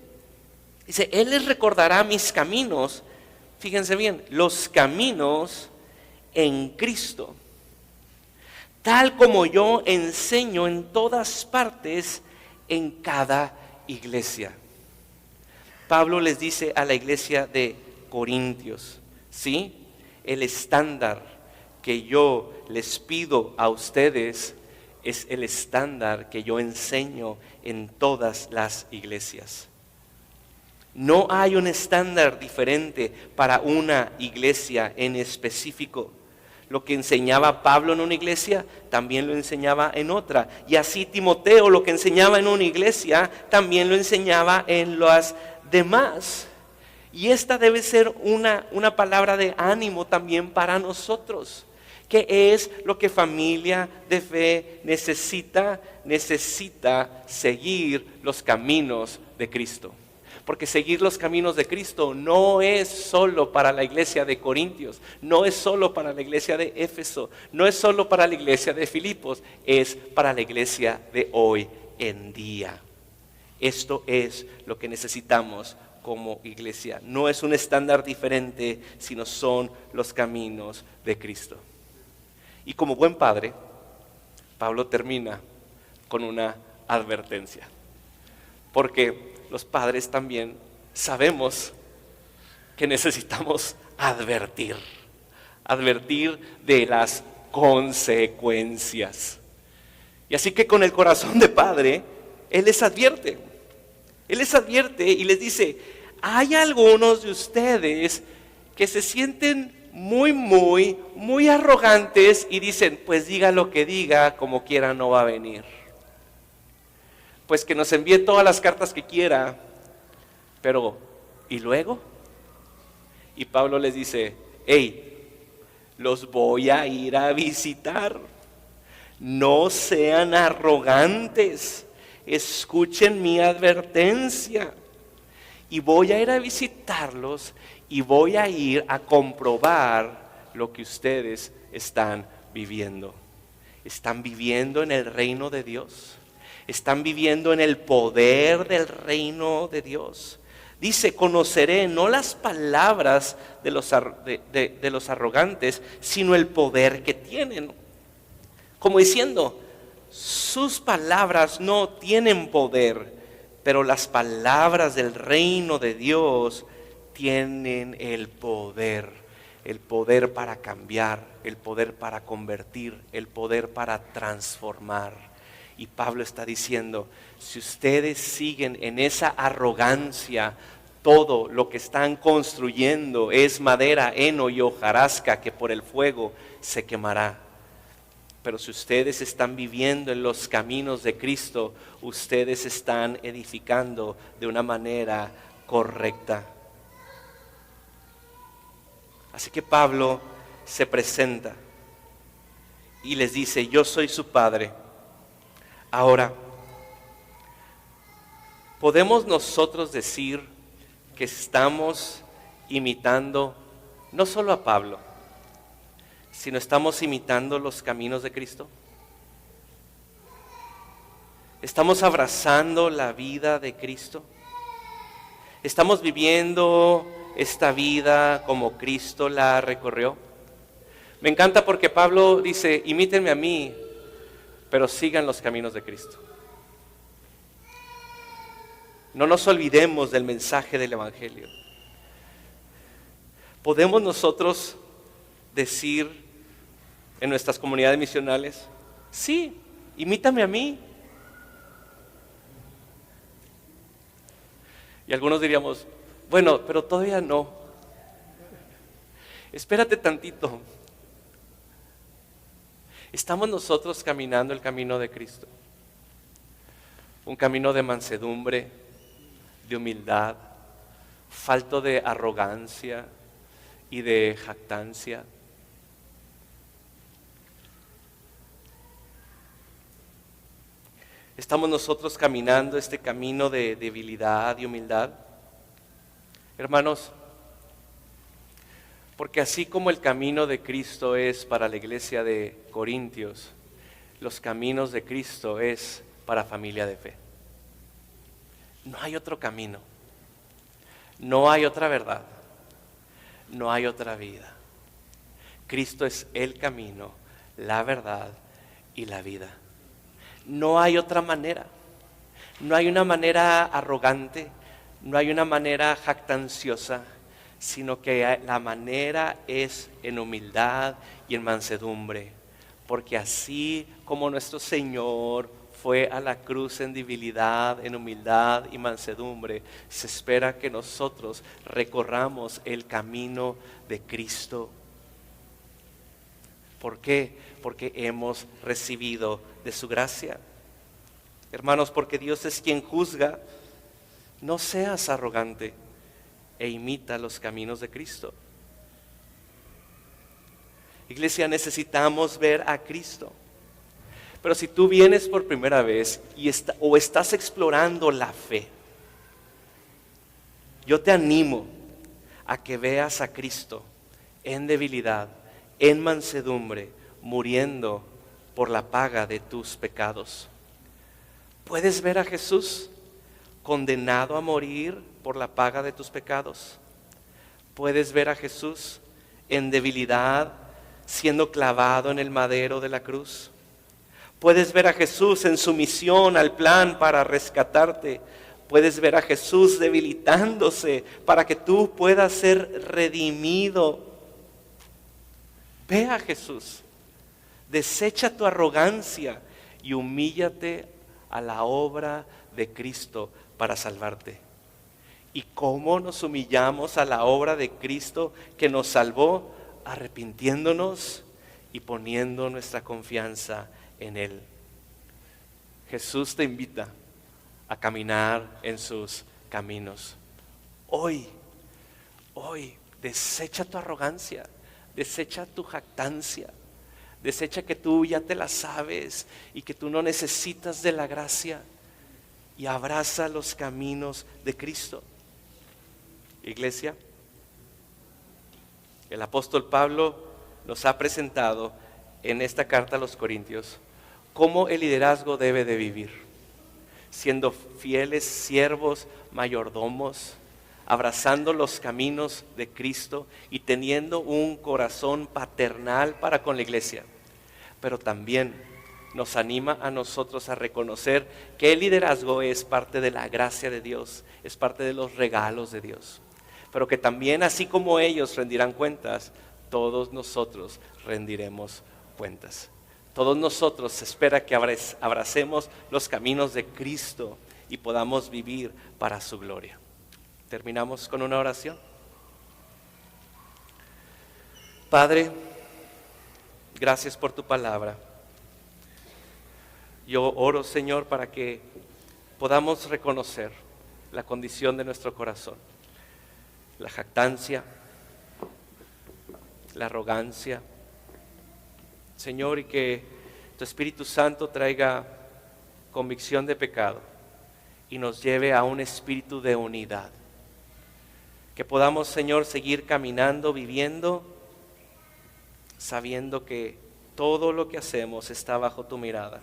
dice, Él les recordará mis caminos, fíjense bien, los caminos en Cristo, tal como yo enseño en todas partes, en cada iglesia. Pablo les dice a la iglesia de Corintios, ¿sí? El estándar que yo les pido a ustedes es el estándar que yo enseño en todas las iglesias. No hay un estándar diferente para una iglesia en específico. Lo que enseñaba Pablo en una iglesia, también lo enseñaba en otra. Y así Timoteo, lo que enseñaba en una iglesia, también lo enseñaba en las demás. Y esta debe ser una palabra de ánimo también para nosotros. ¿Qué es lo que familia de fe necesita? Necesita seguir los caminos de Cristo. Porque seguir los caminos de Cristo no es solo para la iglesia de Corintios, no es solo para la iglesia de Éfeso, no es solo para la iglesia de Filipos, es para la iglesia de hoy en día. Esto es lo que necesitamos como iglesia. No es un estándar diferente, sino son los caminos de Cristo. Y como buen padre, Pablo termina con una advertencia. Porque los padres también sabemos que necesitamos advertir de las consecuencias. Y así que con el corazón de padre, Él les advierte y les dice, hay algunos de ustedes que se sienten muy arrogantes y dicen, pues diga lo que diga, como quiera no va a venir. Pues que nos envíe todas las cartas que quiera, pero ¿y luego? Y Pablo les dice, hey, los voy a ir a visitar, no sean arrogantes, escuchen mi advertencia, y voy a ir a visitarlos y voy a ir a comprobar lo que ustedes están viviendo. ¿Están viviendo en el reino de Dios? ¿Están viviendo en el poder del reino de Dios? Dice, conoceré no las palabras de los arrogantes, sino el poder que tienen. Como diciendo, sus palabras no tienen poder, pero las palabras del reino de Dios tienen el poder para cambiar, el poder para convertir, el poder para transformar. Y Pablo está diciendo, si ustedes siguen en esa arrogancia, todo lo que están construyendo es madera, heno y hojarasca que por el fuego se quemará. Pero si ustedes están viviendo en los caminos de Cristo, ustedes están edificando de una manera correcta. Así que Pablo se presenta y les dice, yo soy su padre. Ahora, ¿podemos nosotros decir que estamos imitando no solo a Pablo, sino estamos imitando los caminos de Cristo? ¿Estamos abrazando la vida de Cristo? ¿Estamos viviendo esta vida como Cristo la recorrió? Me encanta porque Pablo dice, imítenme a mí, pero sigan los caminos de Cristo. No nos olvidemos del mensaje del Evangelio. ¿Podemos nosotros decir en nuestras comunidades misionales, sí, imítame a mí? Y algunos diríamos, bueno, pero todavía no. Espérate tantito. ¿Estamos nosotros caminando el camino de Cristo? Un camino de mansedumbre, de humildad, falto de arrogancia y de jactancia. ¿Estamos nosotros caminando este camino de debilidad y humildad? Hermanos, porque así como el camino de Cristo es para la iglesia de Corintios, los caminos de Cristo es para familia de fe. No hay otro camino, no hay otra verdad, no hay otra vida. Cristo es el camino, la verdad y la vida. No hay otra manera, no hay una manera arrogante, no hay una manera jactanciosa, sino que la manera es en humildad y en mansedumbre, porque así como nuestro Señor fue a la cruz en debilidad, en humildad y mansedumbre, se espera que nosotros recorramos el camino de Cristo. ¿Por qué? Porque hemos recibido de su gracia. Hermanos, porque Dios es quien juzga, no seas arrogante e imita los caminos de Cristo. Iglesia, necesitamos ver a Cristo. Pero si tú vienes por primera vez o estás explorando la fe, yo te animo a que veas a Cristo en debilidad, en mansedumbre, muriendo por la paga de tus pecados. ¿Puedes ver a Jesús condenado a morir por la paga de tus pecados? ¿Puedes ver a Jesús en debilidad, siendo clavado en el madero de la cruz? Puedes ver a Jesús en sumisión al plan para rescatarte. Puedes ver a Jesús debilitándose para que tú puedas ser redimido. Ve a Jesús, desecha tu arrogancia y humíllate a la obra de Cristo para salvarte. ¿Y cómo nos humillamos a la obra de Cristo que nos salvó? Arrepintiéndonos y poniendo nuestra confianza en Él. Jesús te invita a caminar en sus caminos. Hoy, desecha tu arrogancia, desecha tu jactancia, desecha que tú ya te la sabes y que tú no necesitas de la gracia, y abraza los caminos de Cristo. Iglesia, el apóstol Pablo nos ha presentado en esta carta a los Corintios cómo el liderazgo debe de vivir, siendo fieles siervos, mayordomos, abrazando los caminos de Cristo y teniendo un corazón paternal para con la iglesia. Pero también nos anima a nosotros a reconocer que el liderazgo es parte de la gracia de Dios, es parte de los regalos de Dios. Pero que también, así como ellos rendirán cuentas, todos nosotros rendiremos cuentas. Todos nosotros se espera que abracemos los caminos de Cristo y podamos vivir para su gloria. Terminamos con una oración. Padre, gracias por tu palabra. Yo oro, Señor, para que podamos reconocer la condición de nuestro corazón, la jactancia, la arrogancia, Señor, y que tu Espíritu Santo traiga convicción de pecado y nos lleve a un espíritu de unidad. Que podamos, Señor, seguir caminando, viviendo, sabiendo que todo lo que hacemos está bajo tu mirada.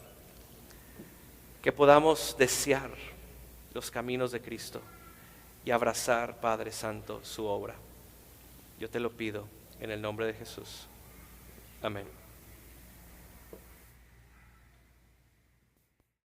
Que podamos desear los caminos de Cristo y abrazar, Padre Santo, su obra. Yo te lo pido en el nombre de Jesús. Amén.